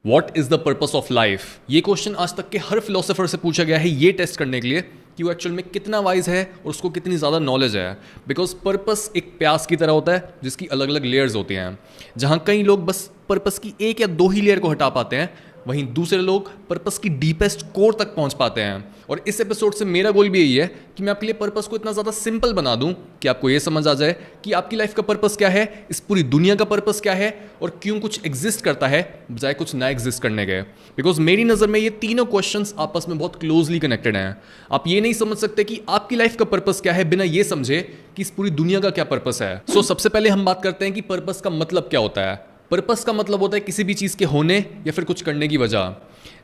What is the purpose of life? ये question आज तक के हर फिलोसोफर से पूछा गया है ये टेस्ट करने के लिए कि वो एक्चुअल में कितना वाइज है और उसको कितनी ज़्यादा नॉलेज है। बिकॉज पर्पस एक प्यास की तरह होता है जिसकी अलग अलग लेयर्स होती हैं। जहाँ कई लोग बस पर्पस की एक या दो ही लेयर को हटा पाते हैं, वहीं दूसरे लोग पर्पस की डीपेस्ट कोर तक पहुंच पाते हैं। और इस एपिसोड से मेरा गोल भी यही है कि मैं आपके लिए पर्पस को इतना ज़्यादा सिंपल बना दूं कि आपको ये समझ आ जाए कि आपकी लाइफ का पर्पस क्या है, इस पूरी दुनिया का पर्पस क्या है और क्यों कुछ एग्जिस्ट करता है बजाय कुछ ना एग्जिस्ट करने के। बिकॉज मेरी नज़र में ये तीनों क्वेश्चंस आपस में बहुत क्लोजली कनेक्टेड हैं। आप ये नहीं समझ सकते कि आपकी लाइफ का पर्पस क्या है बिना ये समझे कि इस पूरी दुनिया का क्या पर्पस है। सो सबसे पहले हम बात करते हैं कि पर्पस का मतलब क्या होता है। पर्पस का मतलब होता है किसी भी चीज़ के होने या फिर कुछ करने की वजह।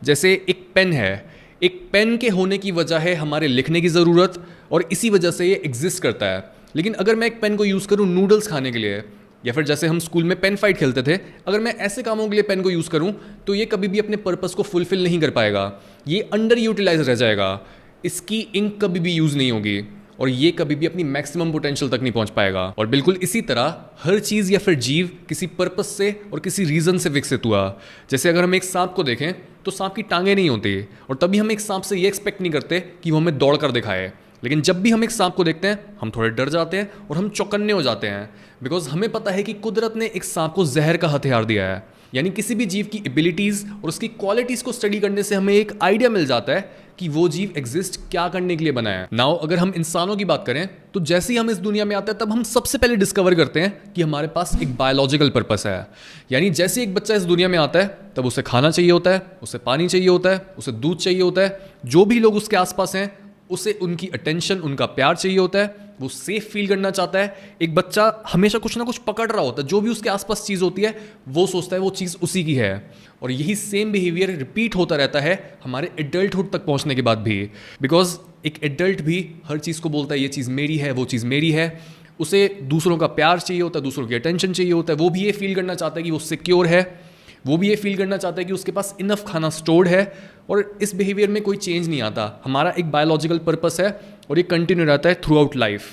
जैसे एक पेन है, एक पेन के होने की वजह है हमारे लिखने की ज़रूरत और इसी वजह से ये एग्जिस्ट करता है। लेकिन अगर मैं एक पेन को यूज़ करूँ नूडल्स खाने के लिए, या फिर जैसे हम स्कूल में पेन फाइट खेलते थे, अगर मैं ऐसे कामों के लिए पेन को यूज़ करूँ तो ये कभी भी अपने पर्पस को फुलफिल नहीं कर पाएगा। ये अंडर यूटिलाइज रह जाएगा, इसकी इंक कभी भी यूज़ नहीं होगी और ये कभी भी अपनी मैक्सिमम पोटेंशियल तक नहीं पहुंच पाएगा। और बिल्कुल इसी तरह हर चीज़ या फिर जीव किसी पर्पस से और किसी रीज़न से विकसित हुआ। जैसे अगर हम एक सांप को देखें तो सांप की टांगें नहीं होती और तभी हम एक सांप से ये एक्सपेक्ट नहीं करते कि वो हमें दौड़ कर दिखाए। लेकिन जब भी हम एक सांप को देखते हैं हम थोड़े डर जाते हैं और हम चौकन्ने हो जाते हैं, बिकॉज हमें पता है कि कुदरत ने एक सांप को जहर का हथियार दिया है। यानी किसी भी जीव की एबिलिटीज़ और उसकी क्वालिटीज़ को स्टडी करने से हमें एक आइडिया मिल जाता है कि वो जीव एग्जिस्ट क्या करने के लिए बना है। नाउ अगर हम इंसानों की बात करें तो जैसे ही हम इस दुनिया में आते हैं तब हम सबसे पहले डिस्कवर करते हैं कि हमारे पास एक बायोलॉजिकल पर्पस है। यानी जैसे एक बच्चा इस दुनिया में आता है तब उसे खाना चाहिए होता है, उसे पानी चाहिए होता है, उसे दूध चाहिए होता है। जो भी लोग उसके आसपास हैं उसे उनकी अटेंशन, उनका प्यार चाहिए होता है, वो सेफ फील करना चाहता है। एक बच्चा हमेशा कुछ ना कुछ पकड़ रहा होता है, जो भी उसके आसपास चीज़ होती है वो सोचता है वो चीज़ उसी की है। और यही सेम बिहेवियर रिपीट होता रहता है हमारे एडल्टहुड तक पहुंचने के बाद भी। बिकॉज एक एडल्ट भी हर चीज़ को बोलता है ये चीज़ मेरी है, वो चीज़ मेरी है। उसे दूसरों का प्यार चाहिए होता है, दूसरों की अटेंशन चाहिए होता है। वो भी ये फील करना चाहता है कि वो सिक्योर है, वो भी ये फील करना चाहता है कि उसके पास इनफ खाना स्टोर्ड है। और इस बिहेवियर में कोई चेंज नहीं आता। हमारा एक बायोलॉजिकल पर्पस है और ये कंटिन्यू रहता है थ्रू आउट लाइफ।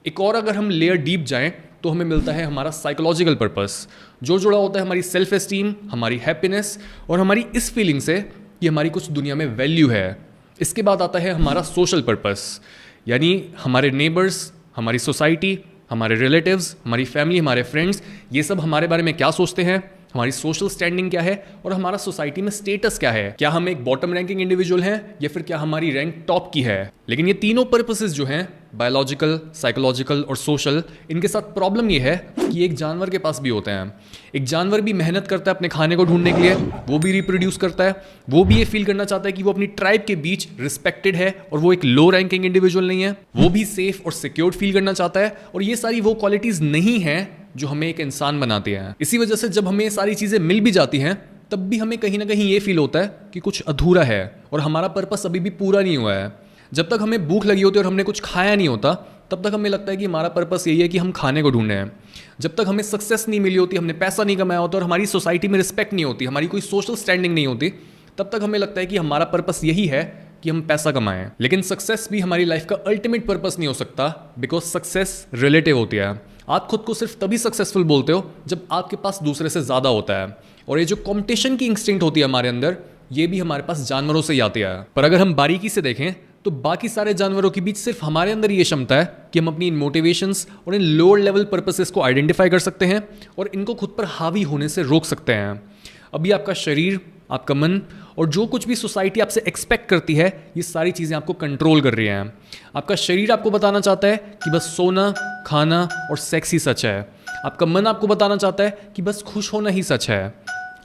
एक और अगर हम लेयर डीप जाएं तो हमें मिलता है हमारा साइकोलॉजिकल पर्पस, जो जुड़ा होता है हमारी सेल्फ एस्टीम, हमारी हैप्पीनेस और हमारी इस फीलिंग से कि हमारी कुछ दुनिया में वैल्यू है। इसके बाद आता है हमारा सोशल पर्पस, यानी हमारे नेबर्स, हमारी सोसाइटी, हमारे रिलेटिव्स, हमारी फैमिली, हमारे फ्रेंड्स, ये सब हमारे बारे में क्या सोचते हैं, हमारी सोशल स्टैंडिंग क्या है और हमारा सोसाइटी में स्टेटस क्या है। क्या हम एक बॉटम रैंकिंग इंडिविजुअल हैं या फिर क्या हमारी रैंक टॉप की है। लेकिन ये तीनों पर्पसेस जो हैं, बायोलॉजिकल, साइकोलॉजिकल और सोशल, इनके साथ प्रॉब्लम ये है कि एक जानवर के पास भी होते हैं। एक जानवर भी मेहनत करता है अपने खाने को ढूंढने के लिए, वो भी रिप्रोड्यूस करता है, वो भी ये फील करना चाहता है कि वो अपनी ट्राइब के बीच रिस्पेक्टेड है और वो एक लो रैंकिंग इंडिविजुअल नहीं है। वो भी सेफ और सिक्योर फील करना चाहता है और ये सारी वो क्वालिटीज नहीं है जो हमें एक इंसान बनाती हैं। इसी वजह से जब हमें ये सारी चीज़ें मिल भी जाती हैं तब भी हमें कहीं ना कहीं ये फील होता है कि कुछ अधूरा है और हमारा पर्पस अभी भी पूरा नहीं हुआ है। जब तक हमें भूख लगी होती है और हमने कुछ खाया नहीं होता तब तक हमें लगता है कि हमारा पर्पस यही है कि हम खाने को ढूंढे हैं। जब तक हमें सक्सेस नहीं मिली होती, हमने पैसा नहीं कमाया होता और हमारी सोसाइटी में रिस्पेक्ट नहीं होती, हमारी कोई सोशल स्टैंडिंग नहीं होती, तब तक हमें लगता है कि हमारा पर्पस यही है कि हम पैसा कमाएं। लेकिन सक्सेस भी हमारी लाइफ का अल्टीमेट पर्पस नहीं हो सकता, बिकॉज सक्सेस रिलेटिव होती है। आप खुद को सिर्फ तभी सक्सेसफुल बोलते हो जब आपके पास दूसरे से ज़्यादा होता है। और ये जो कॉम्पिटिशन की इंस्टिंक्ट होती है हमारे अंदर, ये भी हमारे पास जानवरों से ही आती है। पर अगर हम बारीकी से देखें तो बाकी सारे जानवरों के बीच सिर्फ हमारे अंदर ये क्षमता है कि हम अपनी इन मोटिवेशंस और इन लोअर लेवल पर्पसेस को आइडेंटिफाई कर सकते हैं और इनको खुद पर हावी होने से रोक सकते हैं। अभी आपका शरीर, आपका मन और जो कुछ भी सोसाइटी आपसे एक्सपेक्ट करती है, ये सारी चीज़ें आपको कंट्रोल कर रही हैं। आपका शरीर आपको बताना चाहता है कि बस सोना, खाना और सेक्स ही सच है। आपका मन आपको बताना चाहता है कि बस खुश होना ही सच है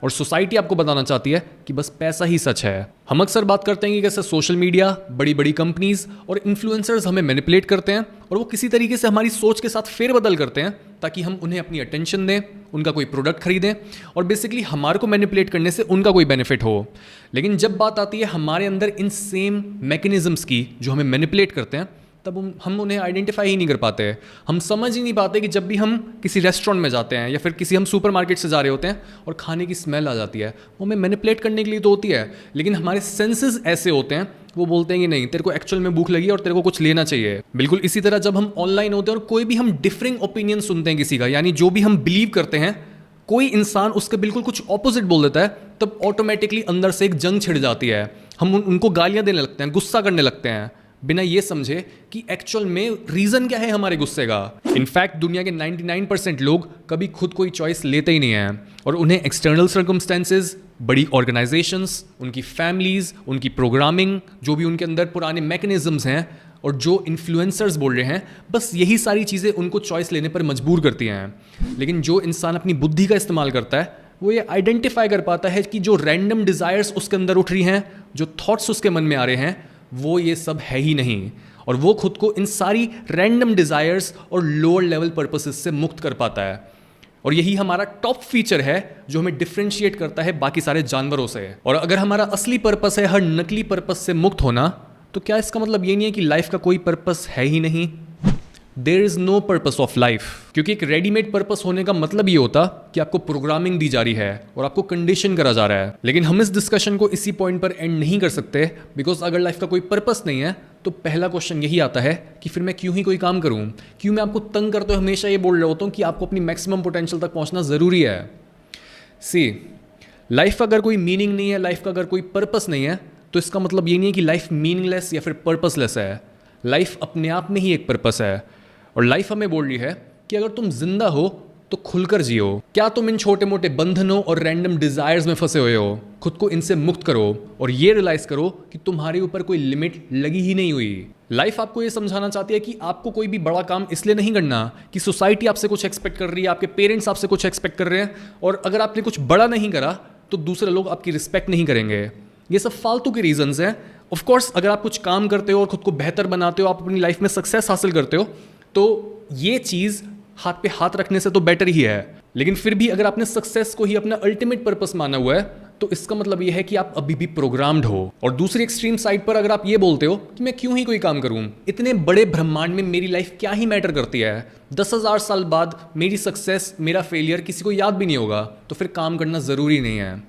और सोसाइटी आपको बताना चाहती है कि बस पैसा ही सच है। हम अक्सर बात करते हैं कि कैसे सोशल मीडिया, बड़ी बड़ी कंपनीज और इन्फ्लुएंसर्स हमें मैनिपुलेट करते हैं और वो किसी तरीके से हमारी सोच के साथ फेरबदल करते हैं ताकि हम उन्हें अपनी अटेंशन दें, उनका कोई प्रोडक्ट खरीदें और बेसिकली हमारे को मैनिपुलेट करने से उनका कोई बेनिफिट हो। लेकिन जब बात आती है हमारे अंदर इन सेम मैकेनिज्म्स की जो हमें मैनिपुलेट करते हैं, तब हम उन्हें आइडेंटिफाई ही नहीं कर पाते। हम समझ ही नहीं पाते कि जब भी हम किसी रेस्टोरेंट में जाते हैं या फिर किसी हम सुपरमार्केट से जा रहे होते हैं और खाने की स्मेल आ जाती है, वो हमें मैनिपुलेट करने के लिए तो होती है, लेकिन हमारे सेंसेस ऐसे होते हैं, वो बोलते हैं कि नहीं, तेरे को एक्चुअल में भूख लगी है और तेरे को कुछ लेना चाहिए। बिल्कुल इसी तरह जब हम ऑनलाइन होते हैं और कोई भी हम डिफरिंग ओपिनियन सुनते हैं किसी का, यानी जो भी हम बिलीव करते हैं कोई इंसान उसके बिल्कुल कुछ ऑपोजिट बोल देता है, तब ऑटोमेटिकली अंदर से एक जंग छिड़ जाती है। हम उनको गालियां देने लगते हैं, गुस्सा करने लगते हैं, बिना ये समझे कि एक्चुअल में रीजन क्या है हमारे गुस्से का। इनफैक्ट दुनिया के 99% लोग कभी खुद कोई चॉइस लेते ही नहीं हैं और उन्हें एक्सटर्नल सर्कमस्टेंसेस, बड़ी ऑर्गेनाइजेशंस, उनकी फैमिलीज, उनकी प्रोग्रामिंग, जो भी उनके अंदर पुराने मैकेनिज्म्स हैं और जो इन्फ्लुएंसर्स बोल रहे हैं, बस यही सारी चीज़ें उनको चॉइस लेने पर मजबूर करती हैं। लेकिन जो इंसान अपनी बुद्धि का इस्तेमाल करता है वो ये आइडेंटिफाई कर पाता है कि जो रैंडम डिज़ायर्स उसके अंदर उठ रही हैं, जो थॉट्स उसके मन में आ रहे हैं, वो ये सब है ही नहीं, और वो खुद को इन सारी रैंडम डिज़ायर्स और लोअर लेवल पर्पसेस से मुक्त कर पाता है। और यही हमारा टॉप फीचर है जो हमें डिफ्रेंशिएट करता है बाकी सारे जानवरों से। और अगर हमारा असली पर्पस है हर नकली पर्पस से मुक्त होना, तो क्या इसका मतलब ये नहीं है कि लाइफ का कोई पर्पस है ही नहीं? There is no purpose of life, क्योंकि एक रेडीमेड पर्पस होने का मतलब ये होता कि आपको प्रोग्रामिंग दी जा रही है और आपको कंडीशन करा जा रहा है। लेकिन हम इस डिस्कशन को इसी पॉइंट पर एंड नहीं कर सकते, बिकॉज अगर लाइफ का कोई पर्पस नहीं है तो पहला क्वेश्चन यही आता है कि फिर मैं क्यों ही कोई काम करूं? क्यों मैं आपको तंग करते हुए हमेशा ये बोल रहा होता हूं कि आपको अपनी मैक्सिमम पोटेंशियल तक पहुंचना ज़रूरी है। सी, लाइफ का अगर कोई मीनिंग नहीं है, लाइफ का अगर कोई पर्पस नहीं है, तो इसका मतलब ये नहीं है कि लाइफ मीनिंगलेस या फिर पर्पसलेस है। लाइफ अपने आप में ही एक पर्पस है, और लाइफ हमें बोल रही है कि अगर तुम जिंदा हो तो खुलकर जियो। क्या तुम इन छोटे मोटे बंधनों और रैंडम डिजायर्स में फंसे हुए हो? खुद को इनसे मुक्त करो और ये रियलाइज करो कि तुम्हारे ऊपर कोई लिमिट लगी ही नहीं हुई। लाइफ आपको ये समझाना चाहती है कि आपको कोई भी बड़ा काम इसलिए नहीं करना कि सोसाइटी आपसे कुछ एक्सपेक्ट कर रही है, आपके पेरेंट्स आपसे कुछ एक्सपेक्ट कर रहे हैं, और अगर आपने कुछ बड़ा नहीं करा तो दूसरे लोग आपकी रिस्पेक्ट नहीं करेंगे। ये सब फालतू के रीजंस हैं। ऑफ कोर्स अगर आप कुछ काम करते हो और खुद को बेहतर बनाते हो, आप अपनी लाइफ में सक्सेस हासिल करते हो, तो ये चीज़ हाथ पे हाथ रखने से तो बेटर ही है। लेकिन फिर भी अगर आपने सक्सेस को ही अपना अल्टीमेट पर्पस माना हुआ है, तो इसका मतलब ये है कि आप अभी भी प्रोग्राम्ड हो। और दूसरी एक्सट्रीम साइड पर अगर आप ये बोलते हो कि मैं क्यों ही कोई काम करूं, इतने बड़े ब्रह्मांड में मेरी लाइफ क्या ही मैटर करती है, 10,000 साल बाद मेरी सक्सेस, मेरा फेलियर किसी को याद भी नहीं होगा, तो फिर काम करना ज़रूरी नहीं है।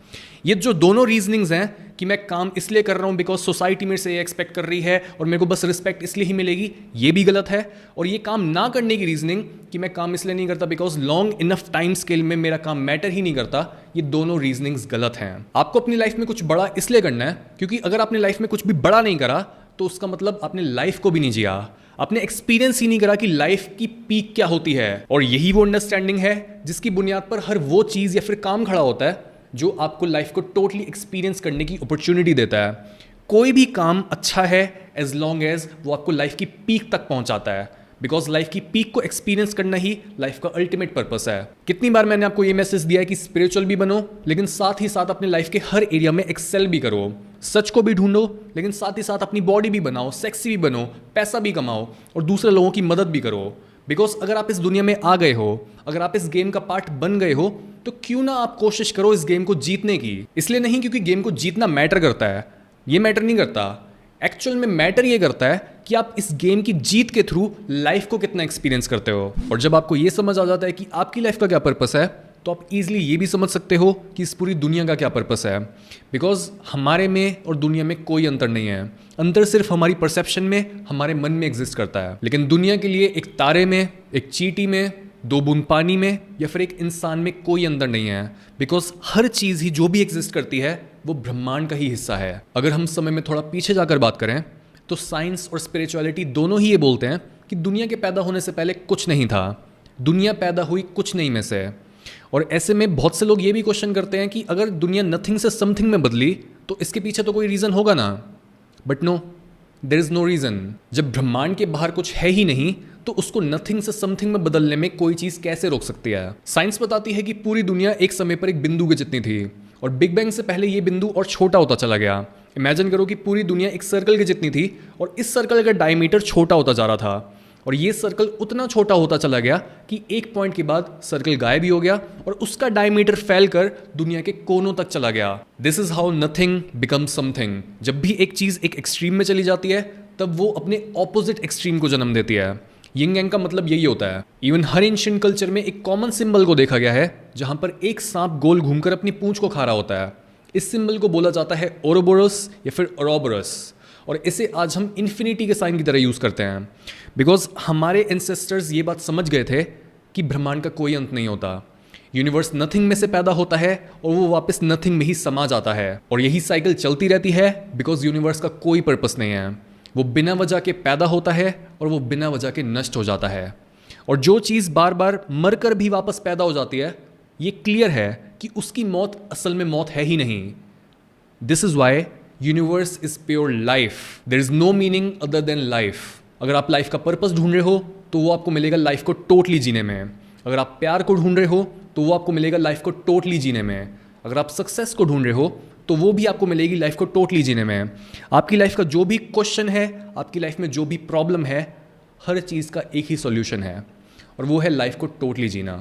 ये जो दोनों रीजनिंग्स हैं कि मैं काम इसलिए कर रहा हूँ बिकॉज सोसाइटी मेरे से ये एक्सपेक्ट कर रही है और मेरे को बस रिस्पेक्ट इसलिए ही मिलेगी, ये भी गलत है। और ये काम ना करने की रीजनिंग कि मैं काम इसलिए नहीं करता because long enough time scale में मेरा काम मैटर ही नहीं करता, ये दोनों रीजनिंग्स गलत हैं। आपको अपनी लाइफ में कुछ बड़ा इसलिए करना है क्योंकि अगर आपने लाइफ में कुछ भी बड़ा नहीं करा तो उसका मतलब आपने लाइफ को भी नहीं जिया, आपने एक्सपीरियंस ही नहीं करा कि लाइफ की पीक क्या होती है। और यही वो अंडरस्टैंडिंग है जिसकी बुनियाद पर हर वो चीज़ या फिर काम खड़ा होता है जो आपको लाइफ को टोटली एक्सपीरियंस करने की अपॉर्चुनिटी देता है। कोई भी काम अच्छा है एज लॉन्ग एज वो आपको लाइफ की पीक तक पहुंचाता है, बिकॉज लाइफ की पीक को एक्सपीरियंस करना ही लाइफ का अल्टीमेट पर्पस है। कितनी बार मैंने आपको ये मैसेज दिया है कि स्पिरिचुअल भी बनो, लेकिन साथ ही साथ अपने लाइफ के हर एरिया में एक्सेल भी करो। सच को भी ढूंढो, लेकिन साथ ही साथ अपनी बॉडी भी बनाओ, सेक्सी भी बनो, पैसा भी कमाओ और दूसरे लोगों की मदद भी करो। बिकॉज अगर आप इस दुनिया में आ गए हो, अगर आप इस गेम का पार्ट बन गए हो, तो क्यों ना आप कोशिश करो इस गेम को जीतने की। इसलिए नहीं क्योंकि गेम को जीतना मैटर करता है, ये मैटर नहीं करता। एक्चुअल में मैटर ये करता है कि आप इस गेम की जीत के थ्रू लाइफ को कितना एक्सपीरियंस करते हो। और जब आपको ये समझ आ जाता है कि आपकी लाइफ का क्या पर्पस है, तो आप इजीली ये भी समझ सकते हो कि इस पूरी दुनिया का क्या पर्पस है। बिकॉज हमारे में और दुनिया में कोई अंतर नहीं है, अंतर सिर्फ हमारी परसेप्शन में, हमारे मन में एग्जिस्ट करता है। लेकिन दुनिया के लिए एक तारे में, एक चींटी में, 2 बूंद पानी में या फिर एक इंसान में कोई अंतर नहीं है। बिकॉज हर चीज़ ही जो भी एग्जिस्ट करती है वो ब्रह्मांड का ही हिस्सा है। अगर हम समय में थोड़ा पीछे जाकर बात करें तो साइंस और स्पिरिचुअलिटी दोनों ही ये बोलते हैं कि दुनिया के पैदा होने से पहले कुछ नहीं था, दुनिया पैदा हुई कुछ नहीं में से। और ऐसे में बहुत से लोग ये भी क्वेश्चन करते हैं कि अगर दुनिया नथिंग से समथिंग में बदली तो इसके पीछे तो कोई रीज़न होगा ना। But no, there is no reason. जब ब्रह्मांड के बाहर कुछ है ही नहीं तो उसको नथिंग से समथिंग में बदलने में कोई चीज़ कैसे रोक सकती है। साइंस बताती है कि पूरी दुनिया एक समय पर एक बिंदु के जितनी थी और बिग बैंग से पहले ये बिंदु और छोटा होता चला गया। इमेजिन करो कि पूरी दुनिया एक सर्कल के जितनी थी और इस सर्कल का डायमीटर छोटा होता जा रहा था और ये सर्कल उतना छोटा होता चला गया कि एक पॉइंट के बाद सर्कल गायब ही हो गया और उसका डायमीटर फैलकर दुनिया के कोनों तक चला गया। This is how nothing become something. जब भी एक चीज़ एक एक्सट्रीम में चली जाती है तब वो अपने ऑपोजिट एक्सट्रीम को जन्म देती है। यिंग यांग का मतलब यही होता है। इवन हर एंशिएंट कल्चर में एक कॉमन सिंबल को देखा गया है जहां पर एक सांप गोल घूमकर अपनी पूंछ को खा रहा होता है। इस सिंबल को बोला जाता है ओरोबोरस या फिर ओरोबोरस, और इसे आज हम इन्फिनिटी के साइन की तरह यूज़ करते हैं। बिकॉज हमारे एंसेस्टर्स ये बात समझ गए थे कि ब्रह्मांड का कोई अंत नहीं होता। यूनिवर्स नथिंग में से पैदा होता है और वो वापस नथिंग में ही समा जाता है, और यही साइकिल चलती रहती है बिकॉज यूनिवर्स का कोई पर्पस नहीं है। वो बिना वजह के पैदा होता है और वो बिना वजह के नष्ट हो जाता है। और जो चीज़ बार बार मरकर भी वापस पैदा हो जाती है, ये क्लियर है कि उसकी मौत असल में मौत है ही नहीं। This is why universe is pure life. There is no meaning other than life. अगर आप लाइफ का पर्पस ढूंढ रहे हो तो वो आपको मिलेगा लाइफ को टोटली जीने में। अगर आप प्यार को ढूंढ रहे हो तो वो आपको मिलेगा लाइफ को टोटली जीने में। अगर आप सक्सेस को ढूंढ रहे हो तो वो भी आपको मिलेगी लाइफ को टोटली जीने में। आपकी लाइफ का जो भी क्वेश्चन है, आपकी लाइफ में जो भी प्रॉब्लम है, हर चीज़ का एक ही सॉल्यूशन है, और वो है लाइफ को टोटली जीना।